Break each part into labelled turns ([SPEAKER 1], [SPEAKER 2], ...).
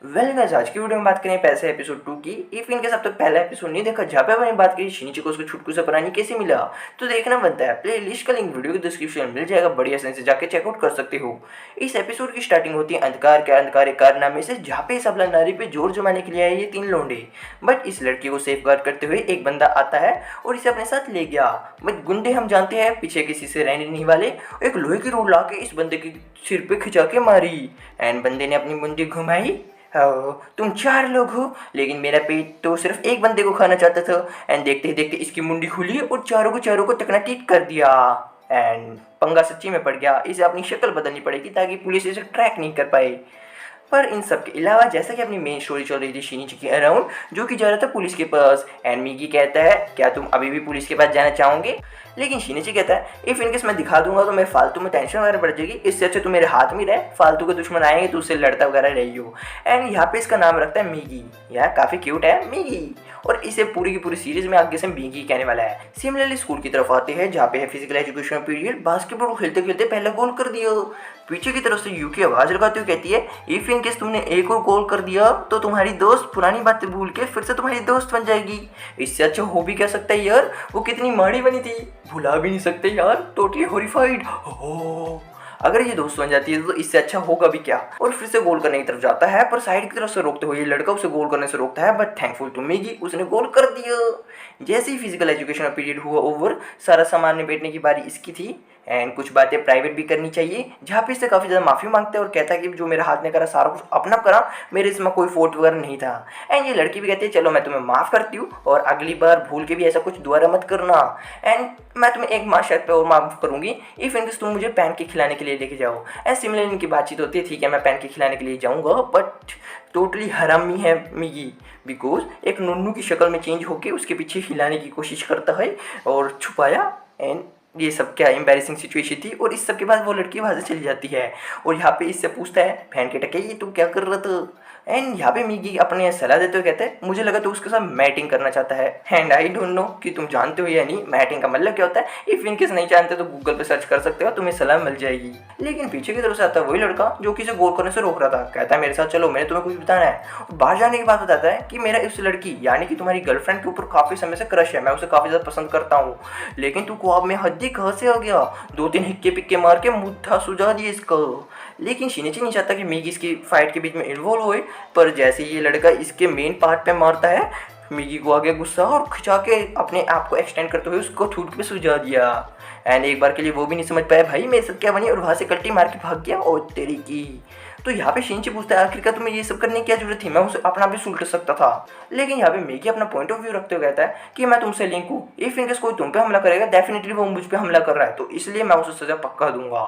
[SPEAKER 1] Guys, आज की video में बात करें पैसे एपिसोड 2 की। इफ इनके सब तक पहला एपिसोड नहीं देखा, जहाँ पे मैंने बात करी शिनिची को उसके छुटकू से परानी कैसे मिला, तो देखना बनता है। प्ले लिस्ट का लिंक वीडियो के डिस्क्रिप्शन में मिल जाएगा, बढ़िया से जाके चेकआउट कर सकते हो। इस एपिसोड की स्टार्टिंग होती है अंधकार एक कारनामे से, जहाँ पे इस अबला नारी पे जोर जमाने के लिए आए ये 3 लोंडे। बट इस लड़की को सेफ गार्ड करते हुए एक बंदा आता है और इसे अपने साथ ले गया। बट गुंडे हम जानते हैं पीछे किसी से रहने नहीं वाले, एक लोहे की रोड ला के इस बंदे के सिर पे खिंचा के मारी। एंड बंदे ने अपनी मुंडी घुमाई। तुम 4 लोग हो, लेकिन मेरा पेट तो सिर्फ एक बंदे को खाना चाहता था। एंड देखते ही देखते इसकी मुंडी खुली और चारों को टकनाटीट कर दिया। एंड पंगा सच्ची में पड़ गया, इसे अपनी शक्ल बदलनी पड़ेगी ताकि पुलिस इसे ट्रैक नहीं कर पाए। पर इन सब के अलावा जैसा कि अपनी मेन स्टोरी चल रही थी शिनिची के अराउंड, जो कि जा रहा था पुलिस के पास। एंड मिगी कहता है क्या तुम अभी भी पुलिस के पास जाना चाहोगे, लेकिन शिनिची कहता है इफ इनकेस मैं दिखा दूंगा तो मेरे फालतू में टेंशन वगैरह बढ़ जाएगी, इससे अच्छा तो मेरे हाथ में रहे, फालतू के दुश्मन आएंगे तो उससे लड़ता वगैरह रही हो। एंड यहाँ पे इसका नाम रखता है मिगी। यह काफ़ी क्यूट है मिगी, और इसे पूरी की पूरी सीरीज में आगे से मिगी कहने वाला है। सिमिलरली स्कूल की तरफ आते हैं, जहाँ पे है फिजिकल एजुकेशन पीरियड। बास्केटबॉल खेलते खेलते पहला गोल कर दिया। पीछे की तरफ से यूकी आवाज लगाती हुई कहती है इफ इन केस तुमने एक और गोल कर दिया तो तुम्हारी दोस्त पुरानी बातें भूल के फिर से तुम्हारी दोस्त बन जाएगी। इससे अच्छा हो भी क्या सकता है यार, वो कितनी माड़ी बनी थी, भुला भी नहीं सकते यार। टोटली हॉरिफाइड हो, अगर ये दोस्त बन जाती है तो इससे अच्छा होगा भी क्या। और फिर से गोल करने की तरफ जाता है, पर साइड की तरफ से रोकते हुए ये लड़का उसे गोल करने से रोकता है। बट थैंकफुल टू मिगी, उसने गोल कर दिया। जैसे ही फिजिकल एजुकेशन पीरियड हुआ ओवर, सारा सामान निपेटने की बारी इसकी थी। एंड कुछ बातें प्राइवेट भी करनी चाहिए, जहाँ पे इससे काफ़ी ज़्यादा माफ़ी मांगता है और कहता है कि जो मेरे हाथ ने करा सारा कुछ अपना करा, मेरे इसमें कोई फोर्ट वगैरह नहीं था। एंड ये लड़की भी कहती है चलो मैं तुम्हें माफ़ करती हूँ और अगली बार भूल के भी ऐसा कुछ दोबारा मत करना। एंड मैं तुम्हें एक माह शर्त पे और माफ़ करूँगी इफ इनकेस तुम मुझे पैन केक खिलाने के लिए लेके जाओ। एंड सिमिलर इनकी बातचीत होती है, ठीक है मैं पैन केक खिलाने के लिए जाऊँगा, बट टोटली हरामी है मिगी, बिकॉज एक नुन्नू की शक्ल में चेंज होके उसके पीछे हिलाने की कोशिश करता है और छुपाया। एंड ये सब क्या एम्बैरेसिंग सिचुएशन थी। और इस सब के बाद वो लड़की वहाँ से चली जाती है और यहाँ पे इससे पूछता है फैन के टके ये तू क्या कर रहा था। एंड यहाँ पे मिगी अपने सलाह देते हुए कहते हैं मुझे लगा तो उसके साथ मैटिंग करना चाहता है। एंड आई डोंट नो कि तुम जानते हो या नहीं मैटिंग का मतलब क्या होता है। इफ इनकेस नहीं जानते तो गूगल पे सर्च कर सकते हो, तुम्हें सलाह मिल जाएगी। लेकिन पीछे की तरफ से आता है वही लड़का जो किसी गोल करने से रोक रहा था। कहता है मेरे साथ चलो, मैंने तुम्हें कुछ बताना है। और बाहर जाने के बाद बताता है कि मेरा इस लड़की यानी कि तुम्हारी गर्लफ्रेंड के ऊपर काफ़ी समय से क्रश है, मैं उसे काफ़ी ज़्यादा पसंद करता हूँ। लेकिन तू ख्वाब में हद्दी कहाँ से आ गया, 2-3 हिक्के पिक्के मार के मुद्दा सुझा दिए इसका। लेकिन शिनिची नहीं चाहता कि मिगी इसकी फाइट के बीच में इन्वॉल्व होए, पर जैसे ये लड़का इसके मेन पार्ट पे मारता है, मिगी को आगे गुस्सा और खिंचा के अपने आप को एक्सटेंड करते हुए उसको ठूट पे सुझा दिया। एंड एक बार के लिए वो भी नहीं समझ पाया भाई मेरे साथ क्या बनी, और वहाँ से कल्टी मार के भाग गया। और तेरी की तो यहाँ पे शिनिची पूछता है आखिरकार तुम्हें ये सब करने की क्या जरूरत थी, मैं उसे अपना भी सुलट सकता था। लेकिन यहाँ पे मिगी अपना पॉइंट ऑफ व्यू रखते हुए कहता है कि मैं तुमसे लिंक हूँ, इफ इनकेस कोई तुम पे हमला करेगा डेफिनेटली वो मुझ पे हमला कर रहा है, तो इसलिए मैं उसे सजा पक्का दूंगा।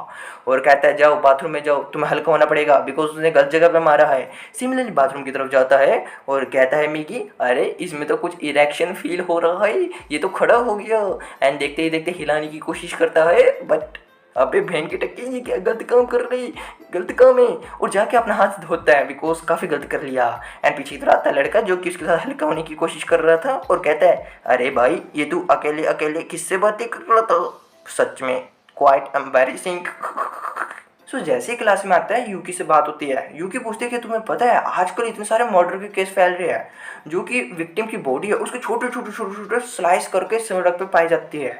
[SPEAKER 1] और कहता है जाओ बाथरूम में जाओ, तुम्हें हल्का होना पड़ेगा बिकॉज उसने गलत जगह पे मारा है। सिमिलरली बाथरूम की तरफ जाता है और कहता है मिगी अरे इसमें तो कुछ इरेक्शन फील हो रहा है, ये तो खड़ा हो गया। एंड देखते ही देखते हिलाने की कोशिश करता है, बट अबे बहन की टक्की ये क्या गलत काम कर रही, गलत काम है। और जाके अपना हाथ धोता है बिकॉज काफ़ी गलत कर लिया। एंड पीछे की तरफ आता है लड़का जो कि उसके साथ हल्का होने की कोशिश कर रहा था और कहता है अरे भाई ये तू अकेले अकेले किससे बातें कर रहा था, सच में क्वाइट एम्बैरेसिंग। सो जैसे ही क्लास में आता है यूकी से बात होती है। यूकी पूछती है कि तुम्हें पता है आजकल इतने सारे मर्डर के केस फैल रहे हैं, जो कि विक्टिम की बॉडी है उसके छोटे छोटे छोटे छोटे स्लाइस करके सड़क पे पाई जाती है।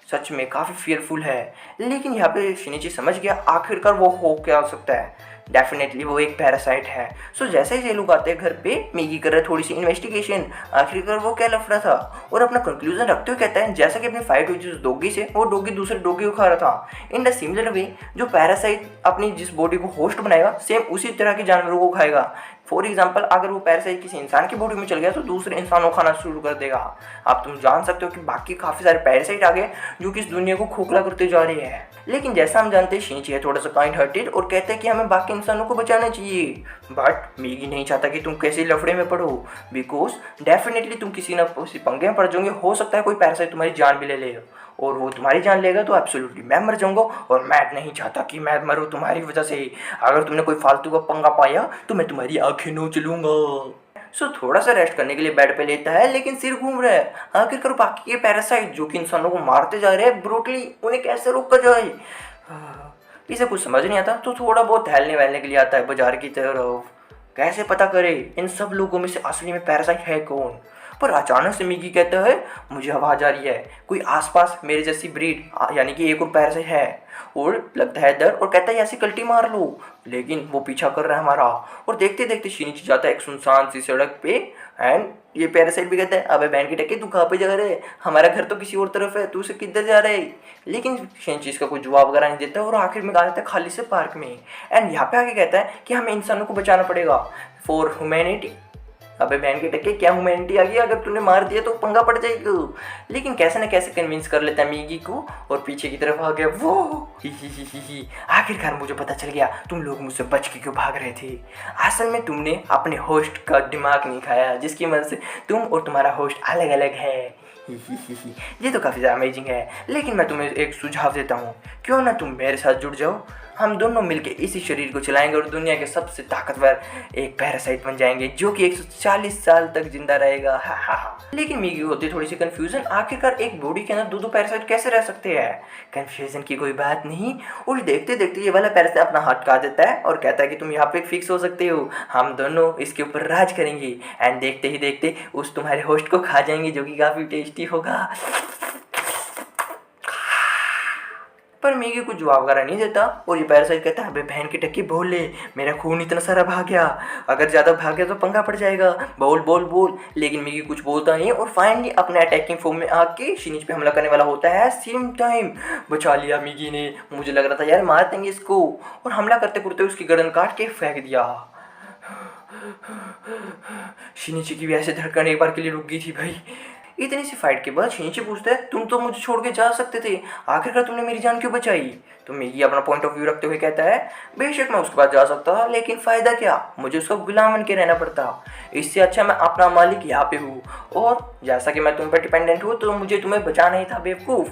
[SPEAKER 1] सच में काफ़ी फियरफुल है। लेकिन यहाँ पे शिनिची समझ गया आखिरकार वो हो क्या हो सकता है, डेफिनेटली वो एक पैरासाइट है। सो जैसे ही ये लोग आते हैं घर पे, मिगी कर रहे थोड़ी सी इन्वेस्टिगेशन, आखिरकार वो क्या लफड़ा था। और अपना कंक्लूजन रखते हुए कहता है जैसा कि अपनी फाइट हुई जिस डॉगी से, वो डॉगी दूसरे डॉगी को खा रहा था। इन द सिमिलर वे जो पैरासाइट अपनी जिस बॉडी को होस्ट बनाएगा सेम उसी तरह के जानवरों को खाएगा। फॉर एग्जाम्पल अगर वो पैरासाइट किसी इंसान की बॉडी में चल गया तो दूसरे इंसानों को खाना शुरू कर देगा। आप तुम जान सकते हो कि बाकी काफ़ी सारे पैरासाइट आ गए जो कि इस दुनिया को खोखला करते जा रहे हैं। लेकिन जैसा हम जानते हैं शिनिची है थोड़ा सा काइंड हार्टेड और कहते हैं कि हमें बाकी इंसानों को बचाना चाहिए। बट मिगी नहीं चाहता कि तुम कैसे लफड़े में पड़ो, बिकॉज डेफिनेटली तुम किसी ना किसी पंगे में पड़ जाओगे, हो सकता है कोई पैरासाइट तुम्हारी जान भी ले ले, और वो तुम्हारी जान लेगा तो एब्सोल्युटली मैं मर जाऊंगा। और मैं नहीं चाहता कि मैं मरूँ तुम्हारी वजह से। अगर तुमने कोई फालतू का पंगा पाया तो मैं तुम्हारी आंखें नोच लूंगा। सो थोड़ा सा रेस्ट करने के लिए बेड पे लेता है, लेकिन सिर घूम रहा है। आखिरकार बाकी के पैरासाइट जो कि इंसानों को मारते जा रहे हैं ब्रूटली, उन्हें कैसे रोका जाए। इसे कुछ समझ नहीं आता तो थोड़ा बहुत टहलने वहलने के लिए आता है बाजार की तरफ। कैसे पता करे इन सब लोगों में से असली में पैरासाइट है कौन। पर अचानक से मिगी कहता है मुझे आवाज़ आ रही है, कोई आसपास मेरे जैसी ब्रीड यानी कि एक और पैरासाइट है। और लगता है डर और कहता है ऐसी कल्टी मार लो, लेकिन वो पीछा कर रहा है हमारा। और देखते देखते शिनिची जाता है एक सुनसान सी सड़क पे। एंड ये पैरासाइट भी कहता है अबे बहन की टक्के तू कहाँ पे जा रहे है, हमारा घर तो किसी और तरफ है, तू उसे किधर जा रहे है। लेकिन शिनिची इसका कोई जवाब वगैरह नहीं देता और आखिर में आ जाता है खाली से पार्क में। एंड यहाँ पे आके कहता है कि हमें इंसानों को बचाना पड़ेगा फॉर ह्यूमैनिटी। अबे बहन के टक्के क्या ह्यूमैनिटी आ गई, अगर तूने मार दिया तो पंगा पड़ जाएगा। लेकिन कैसे न कैसे कन्विंस कर लेता है मिगी को और पीछे की तरफ आ गया वो। ही आखिरकार मुझे पता चल गया तुम लोग मुझसे बच के क्यों भाग रहे थे। असल में तुमने अपने होस्ट का दिमाग नहीं खाया, जिसकी वजह से तुम और तुम्हारा होस्ट अलग अलग है। ये तो काफ़ी ज़्यादा अमेजिंग है, लेकिन मैं तुम्हें एक सुझाव देता हूँ, क्यों ना तुम मेरे साथ जुड़ जाओ। हम दोनों मिलके इसी शरीर को चलाएंगे और दुनिया के सबसे ताकतवर एक पैरासाइट बन जाएंगे जो कि 140 साल तक जिंदा रहेगा। हा हा हा। लेकिन मिगी होती थोड़ी सी कंफ्यूजन, आखिरकार एक बॉडी के अंदर दो पैरासाइट कैसे रह सकते हैं। कंफ्यूजन की कोई बात नहीं, और देखते देखते ये वाला पैरासाइट अपना हाथ काट देता है और कहता है कि तुम यहाँ पे फिक्स हो सकते हो, हम दोनों इसके ऊपर राज करेंगे। एंड देखते ही देखते उस तुम्हारे होस्ट को खा जाएंगे जो कि काफ़ी टेस्टी होगा। पर मिगी कुछ जवाब वगैरह नहीं देता और ये पैरासाइट कहता है अबे बहन की टक्की बोल ले, मेरा खून इतना सारा भाग गया, अगर ज़्यादा भाग गया तो पंगा पड़ जाएगा, बोल बोल बोल। लेकिन मिगी कुछ बोलता नहीं और फाइनली अपने अटैकिंग फॉर्म में आके शिनिची पे हमला करने वाला होता है। सेम टाइम बचा लिया मिगी ने, मुझे लग रहा था यार मार देंगे इसको, और हमला करते करते उसकी गर्दन काट के फेंक दिया। शिनिची की भी ऐसे धड़कन एक बार के लिए रुक गई थी भाई। इतनी सी फाइट के बाद शिनिची पूछता है तुम तो मुझे छोड़ के जा सकते थे, आखिरकार तुमने मेरी जान क्यों बचाई। तो मिगी अपना पॉइंट ऑफ व्यू रखते हुए कहता है बेशक मैं उसके पास जा सकता, लेकिन फ़ायदा क्या, मुझे उसका गुलाम बन के रहना पड़ता। इससे अच्छा मैं अपना मालिक यहाँ पे हूँ, और जैसा कि मैं तुम पर डिपेंडेंट हूँ तो मुझे तुम्हें बचाना ही था बेवकूफ़।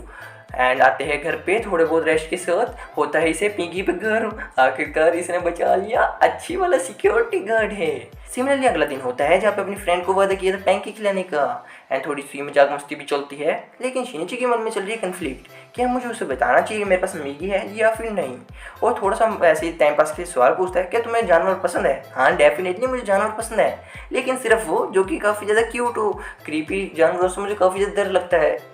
[SPEAKER 1] एंड आते हैं घर पे थोड़े बहुत रेस्ट के साथ, होता है इसे पिंकी पे गर्व, आखिरकार इसने बचा लिया, अच्छी वाला सिक्योरिटी गार्ड है। सिमिलरली अगला दिन होता है जहाँ पे अपनी फ्रेंड को वादा किया था पैंकी खिलाने का। एंड थोड़ी सी मजाक मस्ती भी चलती है, लेकिन शिनिची के मन में चल रही है कन्फ्लिक्ट, क्या मुझे उसे बताना चाहिए मेरे पास मिगी है या फिर नहीं। और थोड़ा सा वैसे ही टाइम पास के सवाल पूछता है क्या तुम्हें जानवर पसंद है। हाँ डेफिनेटली मुझे जानवर पसंद है, लेकिन सिर्फ वो जो कि काफ़ी ज़्यादा क्यूट हो। क्रीपी जानवरों से मुझे काफ़ी ज़्यादा डर लगता है।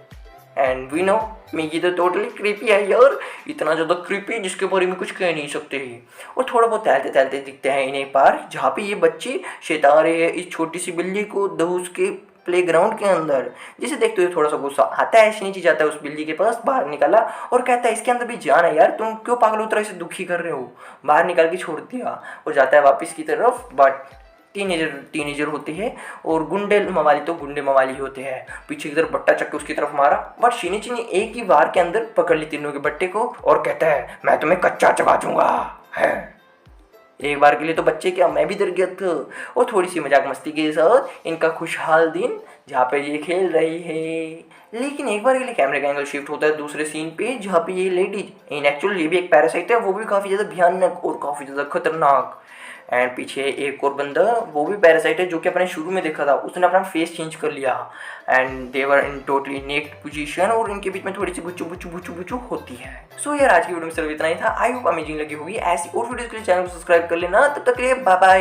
[SPEAKER 1] एंड वी नो मिगी तो टोटली क्रीपी है यार, इतना ज़्यादा क्रीपी जिसके बारे में कुछ कह नहीं सकते ही। और थोड़ा बहुत टहलते टहलते दिखते हैं इन्हें पार, जहाँ पे ये बच्चे शेता रहे हैं इस छोटी सी बिल्ली को दहूस के प्लेग्राउंड के अंदर, जिसे देखते हुए थोड़ा सा गुस्सा आता है। शिनिची जाता है उस बिल्ली के पास, बाहर निकाला और कहता है इसके अंदर भी जान है यार, तुम क्यों पागलों तरह से दुखी कर रहे हो। बाहर निकाल के छोड़ दिया और जाता है वापस की तरफ। बट टीनेजर होती है और गुंडे मवाली तो गुंडे मवाली होते हैं। पीछे की तरफ बट्टा चक्के उसकी तरफ मारा, बट शिनिची ने एक ही बार के अंदर पकड़ ली तीनों के बट्टे को और कहता है मैं तुम्हें कच्चा चबा दूंगा। है एक बार के लिए तो बच्चे क्या, मैं भी डर गया था। और थोड़ी सी मजाक मस्ती के साथ इनका खुशहाल दिन जहाँ पे ये खेल रही है। लेकिन एक बार के लिए कैमरे का एंगल शिफ्ट होता है दूसरे सीन पे, जहाँ पे ये लेडीज इन एक्चुअल ये भी एक पैरासाइट है, वो भी काफ़ी ज़्यादा भयानक और काफ़ी ज़्यादा खतरनाक। एंड पीछे एक और बंदा वो भी पैरासाइट है जो कि अपने शुरू में देखा था, उसने अपना फेस चेंज कर लिया। And they were in totally naked position और इनके बीच में थोड़ी सी बुच्चू होती है। सो यार आज की वीडियो में सिर्फ इतना ही था। आई होप अमेजिंग लगी होगी। ऐसी और वीडियोस के लिए चैनल को सब्सक्राइब कर लेना। तब तक के लिए बाय बाय।